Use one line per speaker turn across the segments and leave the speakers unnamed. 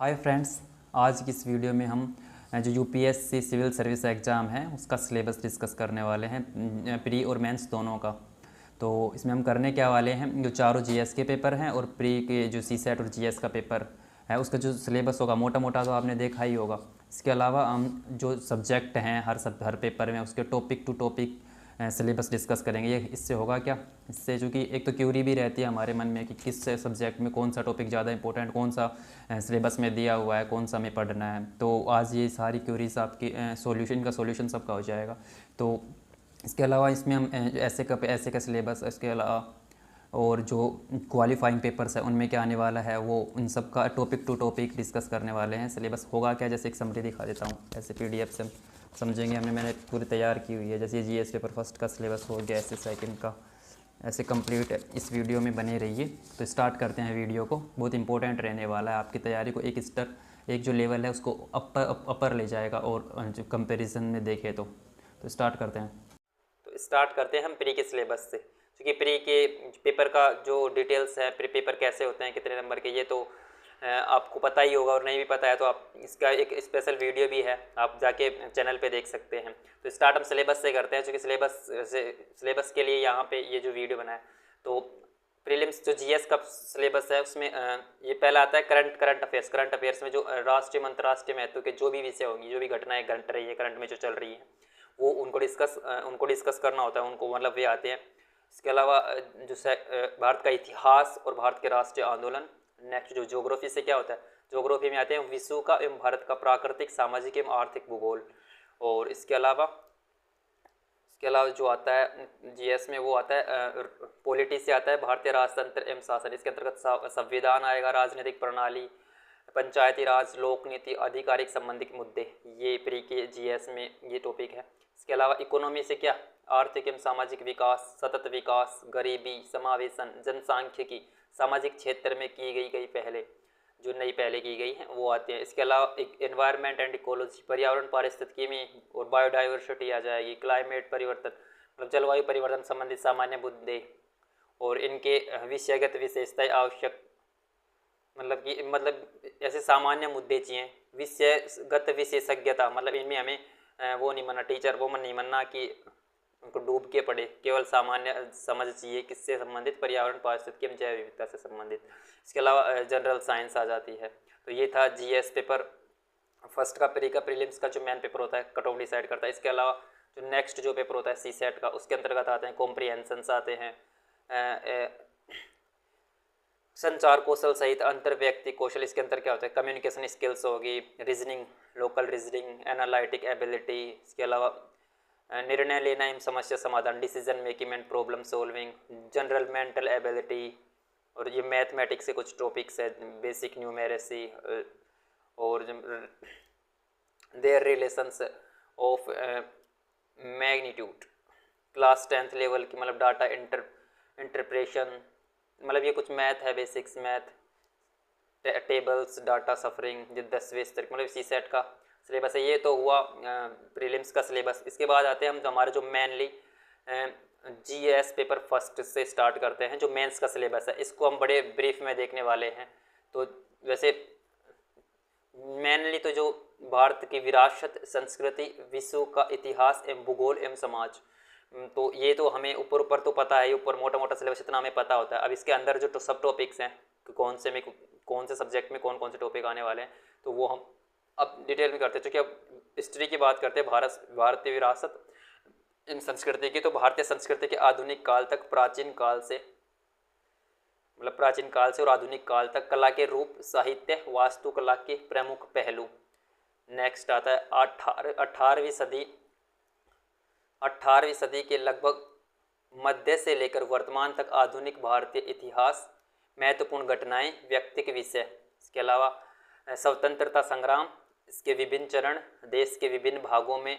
Hi friends, आज की इस वीडियो में हम जो यूपीएससी सिविल सर्विस एग्ज़ाम है उसका सिलेबस डिस्कस करने वाले हैं, प्री और मेंस दोनों का। तो इसमें हम करने क्या वाले हैं, जो चारों जीएस के पेपर हैं और प्री के जो सीसेट और जीएस का पेपर है उसका जो सिलेबस होगा मोटा मोटा तो आपने देखा ही होगा। इसके अलावा हम जो सब्जेक्ट हैं हर पेपर में उसके topic to topic syllabus discuss करेंगे। ये इससे होगा क्या, इससे चूँकि एक तो क्यूरी भी रहती है हमारे मन में कि किस सब्जेक्ट में कौन सा टॉपिक ज़्यादा इंपॉर्टेंट, कौन सा सिलेबस में दिया हुआ है, कौन सा हमें पढ़ना है। तो आज ये सारी क्यूरीज आपकी सॉल्यूशन सबका हो जाएगा। तो इसके अलावा इसमें हम ऐसे का सिलेबस, इसके अलावा और जो क्वालिफाइंग पेपर्स है उनमें क्या आने वाला है वो उन सब का टॉपिक टू टॉपिक डिस्कस करने वाले हैं। सिलेबस होगा क्या, जैसे एक समरी दिखा देता हूँ, ऐसे पीडीएफ से समझेंगे। मैंने पूरी तैयार की हुई है। जैसे ये जीएस पेपर फर्स्ट का सिलेबस हो गया, ऐसे सेकंड का, ऐसे कंप्लीट इस वीडियो में बने रहिए। तो स्टार्ट करते हैं वीडियो को। बहुत इंपॉर्टेंट रहने वाला है, आपकी तैयारी को एक जो लेवल है उसको अपर ले जाएगा। और जो कंपैरिजन में देखें तो स्टार्ट करते हैं। तो स्टार्ट करते हैं हम प्री के सिलेबस से, क्योंकि प्री के पेपर का जो डिटेल्स है, प्री पेपर कैसे होते हैं, कितने नंबर के, ये तो आपको पता ही होगा। और नहीं भी पता है तो आप इसका एक स्पेशल वीडियो भी है, आप जाके चैनल पे देख सकते हैं। तो स्टार्ट हम सिलेबस से करते हैं, क्योंकि सिलेबस के लिए यहाँ पे ये जो वीडियो बना है। तो प्रीलिम्स जो जीएस का सिलेबस है उसमें ये पहला आता है करंट अफेयर्स। करंट अफेयर्स में जो राष्ट्रीय अंतर्राष्ट्रीय महत्व के जो भी विषय होंगी, जो भी घटनाएं घट रही है करंट में, जो चल रही है, वो उनको डिस्कस करना होता है, उनको मतलब वे आते हैं। इसके अलावा जो भारत का इतिहास और भारत के राष्ट्रीय आंदोलन। नेक्स्ट जो ज्योग्राफी से क्या होता है, ज्योग्राफी में आते हैं विश्व का एवं भारत का प्राकृतिक, सामाजिक एवं आर्थिक भूगोल। और इसके अलावा जो आता है जीएस में वो आता है पॉलिटी से आता है भारतीय राजतंत्र एवं शासन। इसके अंतर्गत संविधान आएगा, राजनीतिक प्रणाली, पंचायती राज, लोक नीति, आधिकारिक संबंधित मुद्दे। ये प्री के जीएस में ये टॉपिक है। इसके अलावा इकोनॉमी से क्या, आर्थिक एवं सामाजिक विकास, सतत विकास, गरीबी, समावेशन, जनसांख्यिकी, सामाजिक क्षेत्र में की गई पहले की गई हैं वो आते हैं। इसके अलावा एक एनवायरनमेंट एंड इकोलॉजी, पर्यावरण पारिस्थितिकी में, और बायोडाइवर्सिटी आ जाएगी, क्लाइमेट परिवर्तन मतलब जलवायु परिवर्तन संबंधित सामान्य मुद्दे और इनके विषयगत विशेषताएं आवश्यक, मतलब ऐसे सामान्य मुद्दे चाहिए। विषयगत विशेषज्ञता मतलब इनमें हमें वो नहीं मानना, टीचर वो नहीं मानना कि उनको डूब के पढ़े, केवल सामान्य समझ चाहिए। किससे संबंधित, पर्यावरण पारिस्थितिकी एवं जैव विविधता से संबंधित। इसके अलावा जनरल साइंस आ जाती है। तो ये था जीएस पेपर फर्स्ट का, प्री का। प्रीलिम्स का जो मेन पेपर होता है कट ऑफ डिसाइड करता है। इसके अलावा जो नेक्स्ट जो पेपर होता है सीसेट का, उसके अंतर्गत आते हैं कॉम्प्रिहेंशंस आते हैं, संचार कौशल सहित अंतर व्यक्ति कौशल। इसके अंदर क्या होता है, कम्युनिकेशन स्किल्स होगी, reasoning, local reasoning, analytic ability. इसके अलावा निर्णय लेना एवं समस्या समाधान, decision making and problem solving, general mental ability. और ये मैथमेटिक्स से कुछ टॉपिक्स है, बेसिक न्यूमेरेसी और their relations of magnitude, class 10th level की मतलब डाटा इंटरप्रेशन, मतलब ये कुछ मैथ है, basics math, tables, data suffering, जो 10वीं स्तर मतलब सीसेट का सिलेबस है। ये तो हुआ प्रीलिम्स का सिलेबस। इसके बाद आते हैं हम हमारे जो मेनली जीएस पेपर फर्स्ट से स्टार्ट करते हैं, जो मेंस का सिलेबस है। इसको हम बड़े ब्रीफ में देखने वाले हैं। तो वैसे मेनली तो जो भारत की विरासत, संस्कृति, विश्व का इतिहास एवं भूगोल एवं समाज, तो ये तो हमें ऊपर तो पता है, ऊपर मोटा मोटा सिलेबस इतना हमें पता होता है। अब इसके अंदर जो सब टॉपिक्स हैं, कौन से सब्जेक्ट में कौन से टॉपिक आने वाले हैं, तो वो हम अब डिटेल में करते हैं। क्योंकि अब हिस्ट्री की बात करते हैं, भारतीय विरासत इन संस्कृति की। तो भारतीय संस्कृति के आधुनिक काल तक, प्राचीन काल से और आधुनिक काल तक कला के रूप, साहित्य, वास्तुकला के प्रमुख पहलू। नेक्स्ट आता है 18वीं सदी के लगभग मध्य से लेकर वर्तमान तक आधुनिक भारतीय इतिहास, महत्वपूर्ण घटनाएं, व्यक्ति के विषय। इसके अलावा स्वतंत्रता संग्राम, इसके विभिन्न चरण, देश के विभिन्न भागों में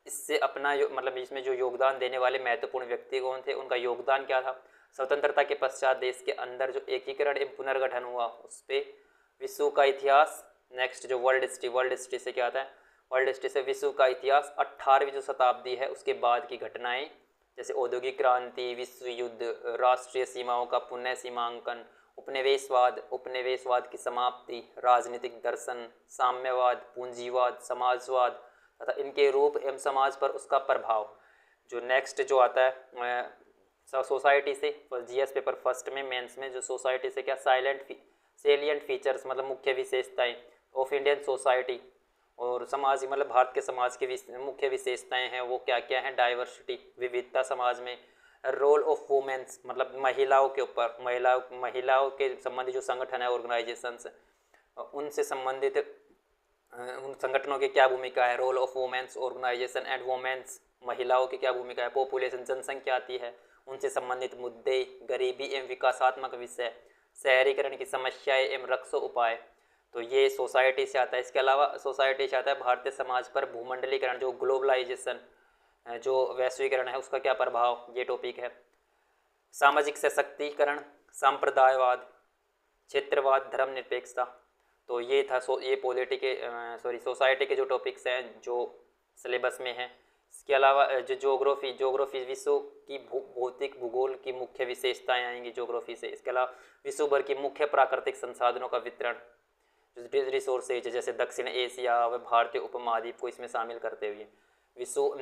इससे अपना मतलब इसमें जो योगदान देने वाले महत्वपूर्ण व्यक्ति कौन थे, उनका योगदान क्या था। स्वतंत्रता के पश्चात देश के अंदर जो एकीकरण एवं पुनर्गठन हुआ उस पर। विश्व का इतिहास। नेक्स्ट जो वर्ल्ड हिस्ट्री से क्या आता है, वर्ल्ड हिस्ट्री से विश्व का इतिहास, 18वीं जो शताब्दी है उसके बाद की घटनाएं, जैसे औद्योगिक क्रांति, विश्व युद्ध, राष्ट्रीय सीमाओं का पुनः सीमांकन, उपनिवेशवाद, उपनिवेशवाद की समाप्ति, राजनीतिक दर्शन, साम्यवाद, पूंजीवाद, समाजवाद तथा इनके रूप एवं समाज पर उसका प्रभाव। जो नेक्स्ट जो आता है सोसाइटी से, जीएस पेपर फर्स्ट में मेंस में जो सोसाइटी से क्या सेलिएंट फीचर्स मतलब मुख्य विशेषताएं ऑफ इंडियन सोसाइटी, और समाज मतलब भारत के समाज के मुख्य विशेषताएं हैं वो क्या क्या हैं, डाइवर्सिटी विविधता समाज में, रोल ऑफ वुमेन्स मतलब महिलाओं के ऊपर, महिलाओं के संबंधित जो संगठन है ऑर्गेनाइजेशंस, उनसे संबंधित उन संगठनों की क्या भूमिका है, role of women's organisation and women's, महिलाओं की क्या भूमिका है, पॉपुलेशन जनसंख्या आती है, उनसे संबंधित मुद्दे, गरीबी एवं विकासात्मक विषय, शहरीकरण की समस्याएं एवं रक्षो उपाय, तो ये सोसाइटी से आता है। इसके अलावा सोसाइटी से आता है भारतीय समाज पर भूमंडलीकरण, जो ग्लोबलाइजेशन, जो वैश्वीकरण है उसका क्या प्रभाव, ये टॉपिक है। सामाजिक सशक्तिकरण, सांप्रदायवाद, क्षेत्रवाद, धर्मनिरपेक्षता, तो ये था ये सोसाइटी के जो टॉपिक्स हैं जो सिलेबस में हैं। इसके अलावा जो ज्योग्राफी विश्व की भौतिक भूगोल की मुख्य विशेषताएं आएंगी ज्योग्राफी से। इसके अलावा विश्व भर की मुख्य प्राकृतिक संसाधनों का वितरण, रिसोर्सेज जैसे दक्षिण एशिया व भारतीय उपमहाद्वीप को इसमें शामिल करते हुए विश्व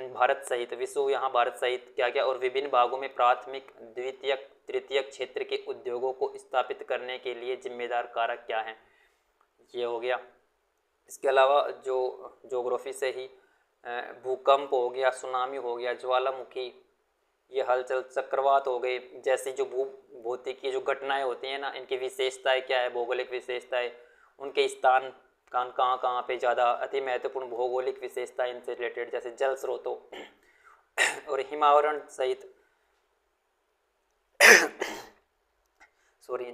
यहाँ भारत सहित क्या क्या और विभिन्न भागों में प्राथमिक द्वितीयक तृतीयक क्षेत्र के उद्योगों को स्थापित करने के लिए जिम्मेदार कारक क्या हैं, ये हो गया। इसके अलावा जो ज्योग्राफी से ही भूकंप हो गया, सुनामी हो गया, ज्वालामुखी, ये हलचल, चक्रवात हो गए, जैसी जो भौतिकी जो घटनाएं होती हैं ना, इनकी विशेषताएं क्या है, भौगोलिक विशेषताएं, उनके स्थान कहाँ पे ज़्यादा अति महत्वपूर्ण भौगोलिक विशेषताएं इनसे रिलेटेड, जैसे जल स्रोतों और हिमावरण सहित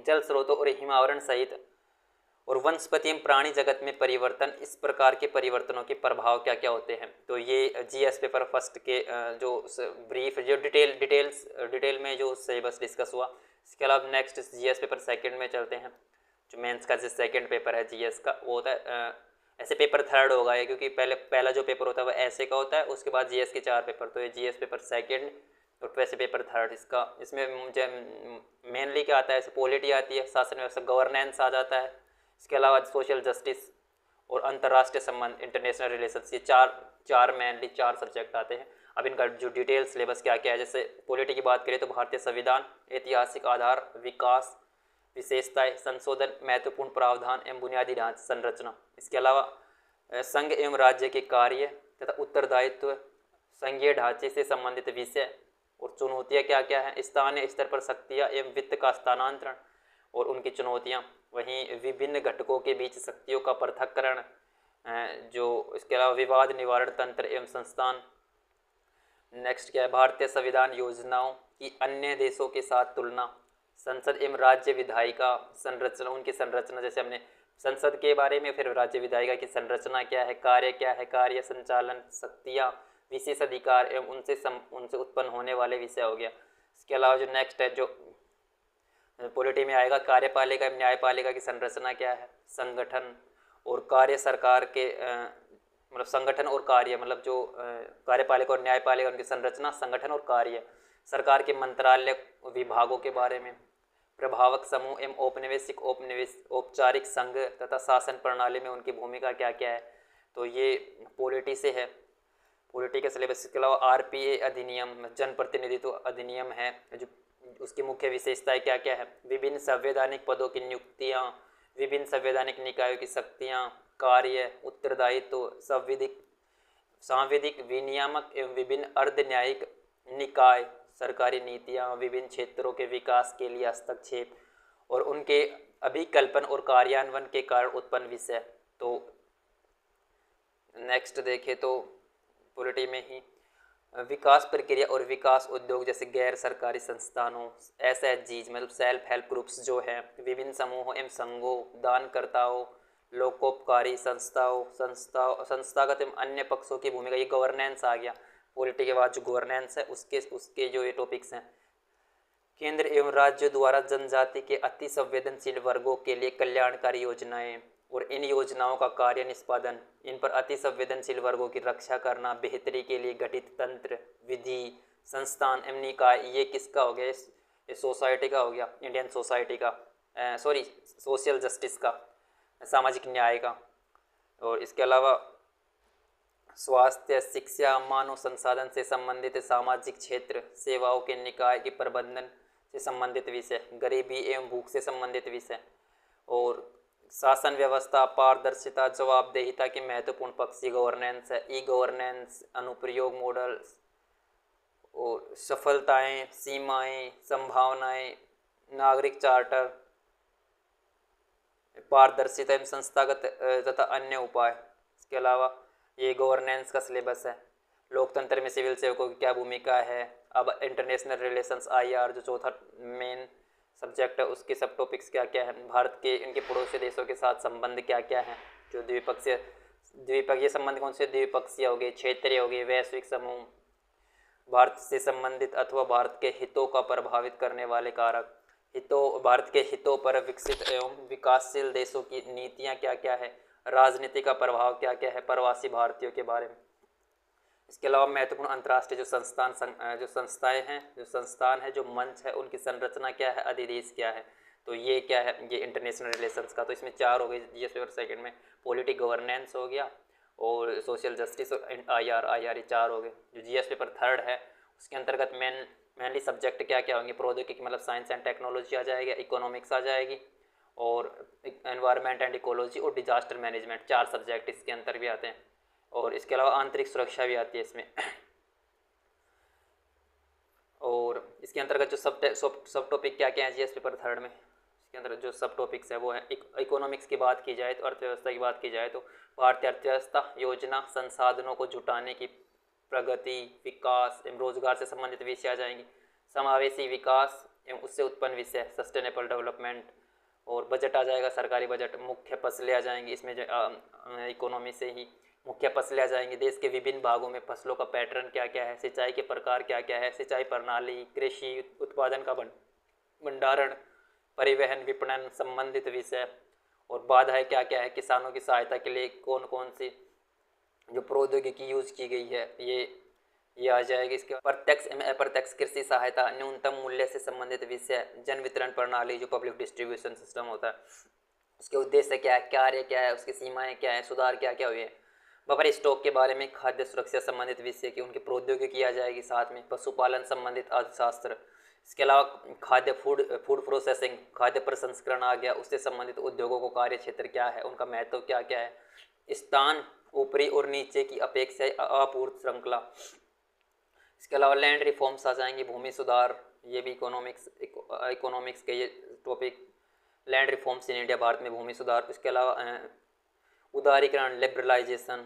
जल स्रोतों और हिमावरण सहित और वनस्पति एवं प्राणी जगत में परिवर्तन, इस प्रकार के परिवर्तनों के प्रभाव क्या क्या होते हैं। तो ये जीएस पेपर फर्स्ट के जो ब्रीफ जो डिटेल में जो सिलेबस डिस्कस हुआ। इसके अलावा नेक्स्ट जीएस पेपर सेकंड में चलते हैं। जो मेंस का जो सेकंड पेपर है जीएस का वो होता है ऐसे पेपर थर्ड होगा ये, क्योंकि पहला जो पेपर होता है वो ऐसे का होता है, उसके बाद जीएस के 4 पेपर, तो ये जीएस पेपर सेकंड और वैसे पेपर थर्ड इसमें मुझे मेनली क्या आता है, पॉलिटी आती है, शासन व्यवस्था गवर्नेंस आ जाता है। इसके अलावा सोशल जस्टिस और अंतर्राष्ट्रीय संबंध इंटरनेशनल रिलेशंस, ये चार मेनली 4 सब्जेक्ट आते हैं। अब इनका जो डिटेल सिलेबस क्या क्या है, जैसे पॉलिटी की बात करें तो भारतीय संविधान, ऐतिहासिक आधार, विकास विशेषताएं, संशोधन, महत्वपूर्ण प्रावधान एवं बुनियादी ढांचा संरचना। इसके अलावा संघ एवं राज्य के कार्य तथा उत्तरदायित्व, संघीय ढांचे से संबंधित विषय और चुनौतियाँ क्या क्या हैं, स्थानीय स्तर पर शक्तियाँ एवं वित्त का हस्तांतरण और उनकी चुनौतियाँ, वहीं विभिन्न घटकों के बीच शक्तियों का पृथक्करण, जो इसके अलावा विवाद निवारण तंत्र एवं संस्थान। नेक्स्ट क्या है, भारतीय संविधान योजनाओं की अन्य देशों के साथ तुलना, संसद एवं राज्य विधायिका संरचना, उनकी संरचना, जैसे हमने संसद के बारे में, फिर राज्य विधायिका की संरचना क्या है, कार्य संचालन, शक्तियाँ, विशेष अधिकार एवं उनसे उत्पन्न होने वाले विषय हो गया। इसके अलावा जो नेक्स्ट है जो पॉलिटी में आएगा, कार्यपालिका एवं न्यायपालिका की संरचना क्या है, संगठन और कार्य सरकार के मतलब संगठन और कार्य, मतलब जो कार्यपालिका और न्यायपालिका उनकी संरचना, संगठन और कार्य, सरकार के मंत्रालय विभागों के बारे में, प्रभावक समूह एवं औपचारिक संघ तथा शासन प्रणाली में उनकी भूमिका क्या क्या है, तो ये पॉलिटी से है, पॉलिटी के सिलेबस। के अलावा आरपीए अधिनियम, जनप्रतिनिधित्व अधिनियम है, जो उसकी मुख्य विशेषताएं क्या क्या है, विभिन्न संवैधानिक पदों की नियुक्तियाँ, विभिन्न संवैधानिक निकायों की शक्तियाँ, कार्य, उत्तरदायित्व, सांविधिक विनियामक एवं विभिन्न अर्ध न्यायिक निकाय, सरकारी नीतियाँ, विभिन्न क्षेत्रों के विकास के लिए हस्तक्षेप और उनके अभिकल्पन और कार्यान्वयन के कारण उत्पन्न विषय। तो नेक्स्ट देखें तो पॉलिटी में ही विकास प्रक्रिया और विकास उद्योग, जैसे गैर सरकारी संस्थानों, SHGs मतलब सेल्फ हेल्प ग्रुप्स जो हैं, विभिन्न समूहों एवं संघों, दानकर्ताओं, लोकोपकारी संस्थागत एवं अन्य पक्षों की भूमिका, ये गवर्नेंस आ गया। पॉलिटी के बाद जो गवर्नेंस है उसके जो ये टॉपिक्स हैं, केंद्र एवं राज्य द्वारा जनजाति के अति संवेदनशील वर्गों के लिए कल्याणकारी योजनाएं और इन योजनाओं का कार्य निष्पादन, इन पर अति संवेदनशील वर्गों की रक्षा करना, बेहतरी के लिए गठित तंत्र, विधि, संस्थान एवं निकाय, ये किसका हो गया, इस सोसाइटी का हो गया, इंडियन सोसाइटी का। सॉरी सोशल जस्टिस का, सामाजिक न्याय का। और इसके अलावा स्वास्थ्य, शिक्षा, मानव संसाधन से संबंधित सामाजिक क्षेत्र, सेवाओं के निकाय के प्रबंधन से संबंधित विषय, गरीबी एवं भूख से संबंधित विषय, और शासन व्यवस्था, पारदर्शिता, जवाबदेहिता के महत्वपूर्ण पक्ष, गवर्नेंस है, ई गवर्नेंस, अनुप्रयोग मॉडल्स, और सफलताएं, सीमाएं, संभावनाएं, नागरिक चार्टर, पारदर्शिता एवं संस्थागत तथा अन्य उपाय। इसके अलावा ये गवर्नेंस का सिलेबस है। लोकतंत्र में सिविल सेवकों की क्या भूमिका है। अब इंटरनेशनल रिलेशंस IR जो चौथा मेन सब्जेक्ट है, उसके सब टॉपिक्स क्या क्या है। भारत के इनके पड़ोसी देशों के साथ संबंध क्या क्या है, जो द्विपक्षीय संबंध कौन से, द्विपक्षीय हो गए, क्षेत्रीय हो गए, वैश्विक समूह, भारत से संबंधित अथवा भारत के हितों का प्रभावित करने वाले कारक, भारत के हितों पर विकसित एवं विकासशील देशों की नीतियां क्या क्या है, राजनीति का प्रभाव क्या क्या है, प्रवासी भारतीयों के बारे में। इसके अलावा महत्वपूर्ण अंतर्राष्ट्रीय जो संस्थान है, जो मंच है, उनकी संरचना क्या है, अधिदेश क्या है। तो ये क्या है, ये इंटरनेशनल रिलेशंस का। तो इसमें 4 हो गए GS पेपर सेकंड में, पॉलिटिक गवर्नेंस हो गया, और सोशल जस्टिस, और IR ये 4 हो गए। जो GS पेपर थर्ड है उसके अंतर्गत मेनली सब्जेक्ट क्या क्या होंगे, प्रौद्योगिकी मतलब साइंस एंड टेक्नोलॉजी आ जाएगा, इकोनॉमिक्स आ जाएगी, और एनवायरनमेंट एंड इकोलॉजी, और डिजास्टर मैनेजमेंट, 4 सब्जेक्ट इसके अंतर भी आते हैं। और इसके अलावा आंतरिक सुरक्षा भी आती है इसमें। और इसके अंतर्गत जो सब टॉपिक क्या क्या है GS पेपर थर्ड में, इसके अंदर जो सब टॉपिक्स है वो है इकोनॉमिक्स की बात की जाए तो, अर्थव्यवस्था की बात की जाए तो भारतीय अर्थव्यवस्था, योजना, संसाधनों को जुटाने की प्रगति, विकास एवं रोजगार से संबंधित विषय आ जाएंगी, समावेशी विकास एवं उससे उत्पन्न विषय, सस्टेनेबल डेवलपमेंट, और बजट आ जाएगा, सरकारी बजट, मुख्य फसलें आ जाएंगी इसमें, जो इकोनॉमी से ही मुख्य फसलें आ जाएंगी, देश के विभिन्न भागों में फसलों का पैटर्न क्या क्या है, सिंचाई के प्रकार क्या क्या है, सिंचाई प्रणाली, कृषि उत्पादन का भंडारण, परिवहन, विपणन संबंधित विषय, और बाधाएं क्या क्या है, किसानों की सहायता के लिए कौन कौन सी जो प्रौद्योगिकी यूज की गई है, ये आ जाएगी। इसके प्रत्यक्ष एवं अप्रत्यक्ष कृषि सहायता, न्यूनतम मूल्य से संबंधित विषय, जन वितरण प्रणाली जो पब्लिक डिस्ट्रीब्यूशन सिस्टम होता है, उसके उद्देश्य क्या है, कार्य क्या है, उसकी सीमाएं क्या है, सुधार क्या क्या हुए हैं, बफर स्टॉक के बारे में, खाद्य सुरक्षा संबंधित विषय की उनकी प्रौद्योगिकी आ जाएगी साथ में, पशुपालन संबंधित अर्थशास्त्र। इसके अलावा खाद्य फूड प्रोसेसिंग, खाद्य प्रसंस्करण आ गया, उससे संबंधित उद्योगों को कार्य क्षेत्र क्या है, उनका महत्व क्या क्या है, स्थान, ऊपरी और नीचे की अपेक्षा आपूर्ति श्रृंखला। इसके अलावा लैंड रिफॉर्म्स आ जाएंगे, भूमि सुधार, ये भी इकोनॉमिक्स के ये topic, land reforms in India, Bharat में भूमि सुधार। इसके अलावा उदारीकरण, लिबरलाइजेशन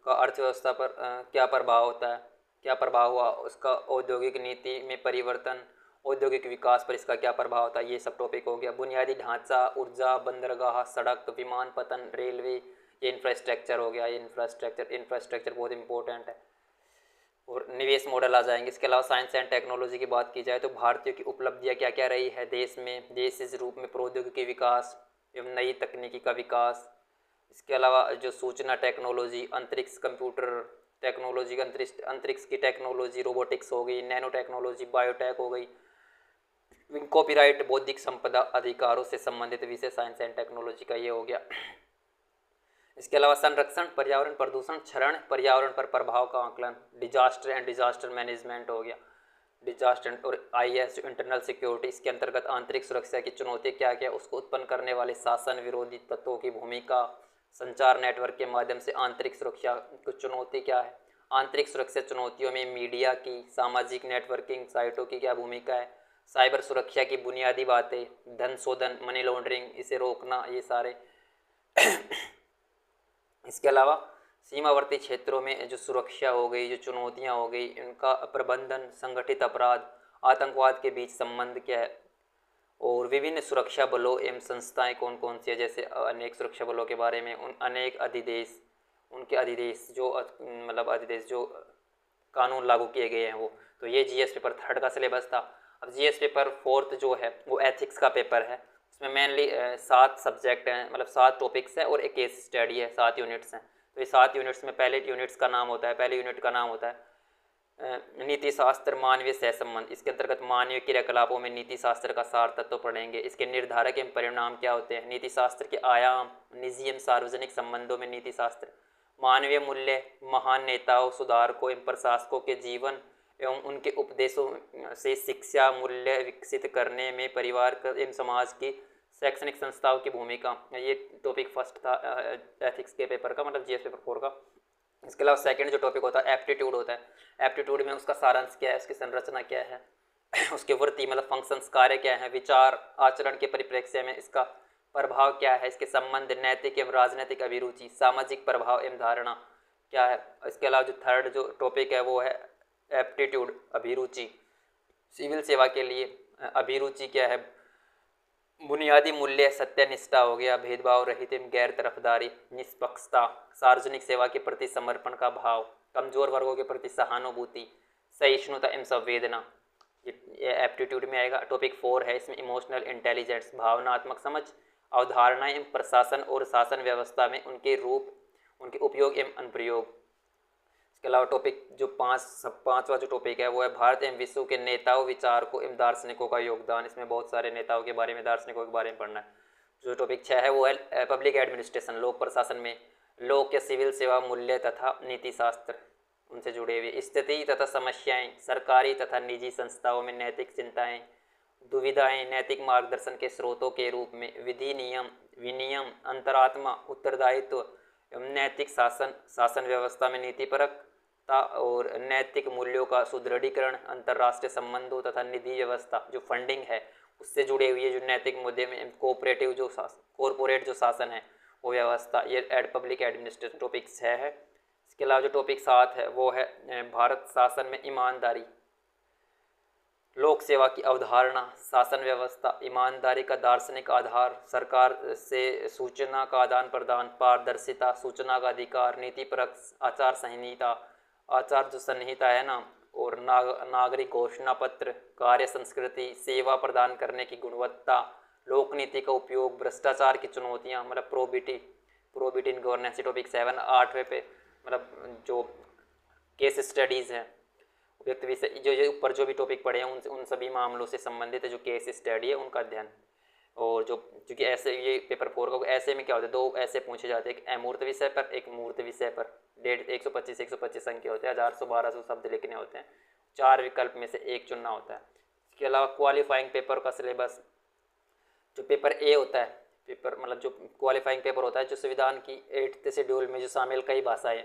का अर्थव्यवस्था पर क्या प्रभाव होता है, क्या प्रभाव हुआ उसका, औद्योगिक नीति में परिवर्तन, औद्योगिक विकास पर इसका क्या प्रभाव होता है, ये सब टॉपिक हो गया। बुनियादी ढांचा, ऊर्जा, बंदरगाह, सड़क, विमानपत्तन, रेलवे, ये इंफ्रास्ट्रक्चर हो गया। ये इंफ्रास्ट्रक्चर बहुत इंपॉर्टेंट है। और निवेश मॉडल आ जाएंगे। इसके अलावा साइंस एंड टेक्नोलॉजी की बात की जाए तो भारतीयों की उपलब्धियां क्या क्या रही है देश में, देश इस रूप में प्रौद्योगिकी विकास एवं नई तकनीकी का विकास। इसके अलावा जो सूचना टेक्नोलॉजी, अंतरिक्ष कंप्यूटर टेक्नोलॉजी, अंतरिक्ष की टेक्नोलॉजी, रोबोटिक्स हो गई, नैनो टेक्नोलॉजी, बायोटेक हो गई, कॉपीराइट, बौद्धिक संपदा अधिकारों से संबंधित विषय साइंस एंड टेक्नोलॉजी का ये हो गया। इसके अलावा संरक्षण, पर्यावरण प्रदूषण, क्षरण, पर्यावरण पर प्रभाव का आकलन, डिजास्टर एंड डिजास्टर मैनेजमेंट हो गया, डिजास्टर। और IS इंटरनल सिक्योरिटी, इसके अंतर्गत आंतरिक सुरक्षा की चुनौती क्या क्या, उसको उत्पन्न करने वाले शासन विरोधी तत्वों की भूमिका, संचार नेटवर्क के माध्यम से आंतरिक सुरक्षा की चुनौती क्या है, आंतरिक सुरक्षा चुनौतियों में मीडिया की, सामाजिक नेटवर्किंग साइटों की क्या भूमिका है, साइबर सुरक्षा की बुनियादी बातें, धन शोधन, मनी लॉन्ड्रिंग, इसे रोकना, ये सारे। इसके अलावा सीमावर्ती क्षेत्रों में जो सुरक्षा हो गई, जो चुनौतियां हो गई, इनका प्रबंधन, संगठित अपराध, आतंकवाद के बीच संबंध क्या है, और विभिन्न सुरक्षा बलों एवं संस्थाएं कौन कौन सी है, जैसे अनेक सुरक्षा बलों के बारे में, उन अनेक अधिदेश, उनके अधिदेश जो मतलब अधिदेश जो कानून लागू किए गए हैं वो। तो ये GS पेपर थर्ड का सिलेबस था। अब GS पेपर फोर्थ जो है वो एथिक्स का पेपर है। इसमें मेनली 7 सब्जेक्ट हैं, मतलब 7 टॉपिक्स हैं और एक केस स्टडी है, 7 यूनिट्स हैं। तो ये 7 यूनिट्स में पहले यूनिट का नाम होता है नीति शास्त्र मानवीय सहसंबंध, इसके अंतर्गत मानवीय क्रियाकलापों में नीति शास्त्र का सार तत्व पढ़ेंगे। इसके निर्धारक एवं परिणाम क्या होते हैं, नीति शास्त्र के आयाम, निजी एवं सार्वजनिक संबंधों में नीति शास्त्र, मानवीय मूल्य, महान नेताओं, सुधारकों एवं प्रशासकों के जीवन एवं उनके उपदेशों से शिक्षा मूल्य विकसित करने में परिवार एवं समाज की शैक्षणिक संस्थाओं की भूमिका। ये टॉपिक फर्स्ट था एथिक्स के पेपर का, मतलब जीएस पेपर 4 का। इसके अलावा सेकंड जो टॉपिक होता है एप्टीट्यूड होता है। एप्टीट्यूड में उसका सारांश क्या है, उसकी संरचना क्या है, उसके वृत्ति मतलब फंक्शंस कार्य क्या है, विचार आचरण के परिप्रेक्ष्य में इसका प्रभाव क्या है, इसके संबंध नैतिक एवं राजनीतिक अभिरुचि, सामाजिक प्रभाव एवं धारणा क्या है। इसके अलावा जो थर्ड जो टॉपिक है वो है एप्टीट्यूड अभिरुचि। सिविल सेवा के लिए अभिरुचि क्या है, बुनियादी मूल्य सत्यनिष्ठा हो गया, भेदभाव रहित एवं गैर तरफदारी, निष्पक्षता, सार्वजनिक सेवा के प्रति समर्पण का भाव, कमजोर वर्गों के प्रति सहानुभूति, सहिष्णुता एवं संवेदना, ये एप्टीट्यूड में आएगा। टॉपिक 4 है, इसमें इमोशनल इंटेलिजेंस, भावनात्मक समझ, अवधारणाएं एवं प्रशासन और शासन व्यवस्था में उनके रूप, उनके उपयोग एवं अनुप्रयोग। इसके अलावा टॉपिक जो पांचवा जो टॉपिक है वो है भारत एवं विश्व के नेताओं, विचारकों एवं दार्शनिकों का योगदान। इसमें बहुत सारे नेताओं के बारे में, दार्शनिकों के बारे में पढ़ना है। जो टॉपिक 6 है वो है पब्लिक एडमिनिस्ट्रेशन, लोक प्रशासन में लोक या सिविल सेवा मूल्य तथा नीति शास्त्र उनसे जुड़े हुए, स्थिति तथा समस्याएं, सरकारी तथा निजी संस्थाओं में नैतिक चिंताएं, दुविधाएं, नैतिक मार्गदर्शन के स्रोतों के रूप में विधि, नियम, विनियम, अंतरात्मा, उत्तरदायित्व एवं नैतिक शासन, शासन व्यवस्था में नीतिपरक और नैतिक मूल्यों का सुदृढ़ीकरण, अंतर्राष्ट्रीय संबंधों तथा निधि व्यवस्था जो फंडिंग है उससे जुड़े हुए जो नैतिक मुद्दे में कोऑपरेटिव जो कॉरपोरेट जो शासन है वो व्यवस्था, ये पब्लिक एडमिनिस्ट्रेशन टॉपिक 6 है। इसके अलावा जो टॉपिक 7 है वो है भारत शासन में ईमानदारी, लोक सेवा की अवधारणा, शासन व्यवस्था, ईमानदारी का दार्शनिक आधार, सरकार से सूचना का आदान प्रदान, पारदर्शिता, सूचना का अधिकार, नीतिपरक आचार संहिता, आचार जो संहिता है ना, और नागरिक घोषणा पत्र, कार्य संस्कृति, सेवा प्रदान करने की गुणवत्ता, लोक नीति का उपयोग, भ्रष्टाचार की चुनौतियां, मतलब प्रोबिटी इन गवर्नेंस, टॉपिक 7। 8वें पे मतलब जो केस स्टडीज़ हैं, व्यक्ति विषय जो ऊपर जो भी टॉपिक पढ़े हैं उन सभी मामलों से संबंधित जो केस स्टडी है उनका अध्ययन। और जो क्योंकि ऐसे ये पेपर 4 का ऐसे में क्या होता है, 2 ऐसे पूछे जाते हैं, एक अमूर्त विषय पर, एक मूर्त विषय पर। 125 संख्या होते हैं, 1100-1200 शब्द लिखने होते हैं, 4 विकल्प में से एक चुनना होता है। इसके अलावा क्वालिफाइंग पेपर का सिलेबस, जो पेपर ए होता है, पेपर मतलब जो क्वालिफाइंग पेपर होता है, जो संविधान की 8th शेड्यूल में जो शामिल कई भाषाएं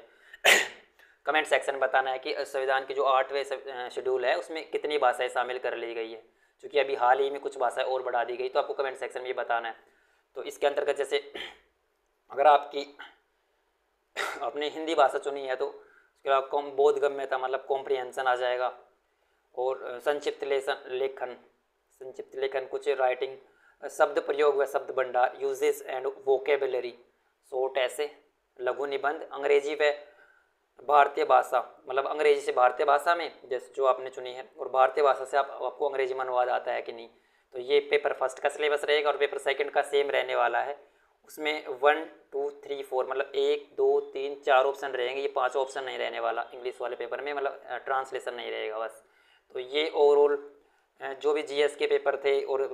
कमेंट सेक्शन बताना है कि संविधान की जो 8वें शेड्यूल है उसमें कितनी भाषाएं शामिल कर ली गई है, क्योंकि अभी हाल ही में कुछ भाषाएं और बढ़ा दी गई, तो आपको कमेंट सेक्शन में ये बताना है। तो इसके अंतर्गत जैसे अगर आपकी अपनी हिंदी भाषा चुनी है तो उसके अलावा बोधगम्यता मतलब कॉम्प्रिहेंशन आ जाएगा, और संक्षिप्त लेखन कुछ राइटिंग, शब्द प्रयोग व शब्द भंडार, यूजेस एंड वोकेबलरी, शॉर्ट ऐसे, लघु निबंध, अंग्रेजी व भारतीय भाषा मतलब अंग्रेजी से भारतीय भाषा में जैसे जो आपने चुनी है, और भारतीय भाषा से आपको अंग्रेजी में अनुवाद आता है कि नहीं। तो ये पेपर फर्स्ट का सिलेबस रहेगा, और पेपर सेकंड का सेम रहने वाला है। उसमें 1, 2, 3, 4 मतलब 1, 2, 3, 4 ऑप्शन रहेंगे, ये 5 ऑप्शन नहीं रहने वाला इंग्लिश वाले पेपर में, मतलब ट्रांसलेशन नहीं रहेगा बस। तो ये ओवरऑल जो भी जीएस के पेपर थे और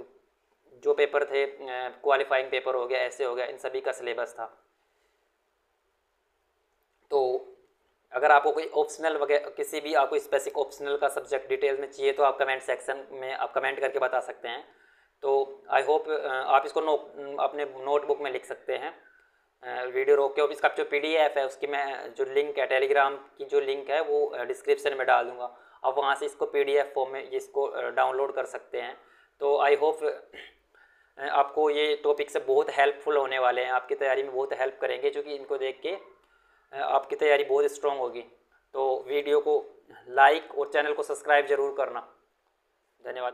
जो पेपर थे क्वालिफाइंग पेपर हो गया, ऐसे हो गया, इन सभी का सिलेबस था। तो अगर आपको कोई ऑप्शनल वगैरह किसी भी आपको स्पेसिफिक ऑप्शनल का सब्जेक्ट डिटेल में चाहिए तो आप कमेंट सेक्शन में आप कमेंट करके बता सकते हैं। तो आई होप आप इसको अपने नोटबुक में लिख सकते हैं, वीडियो रोक के। और इसका जो PDF है उसकी मैं जो लिंक है, टेलीग्राम की जो लिंक है वो डिस्क्रिप्शन में डाल दूँगा, आप वहाँ से इसको PDF फॉर्म में इसको डाउनलोड कर सकते हैं। तो आई होप आपको ये टॉपिक से बहुत हेल्पफुल होने वाले हैं, आपकी तैयारी में बहुत हेल्प करेंगे, क्योंकि इनको देख के आपकी तैयारी बहुत स्ट्रॉन्ग होगी। तो वीडियो को लाइक और चैनल को सब्सक्राइब ज़रूर करना। धन्यवाद।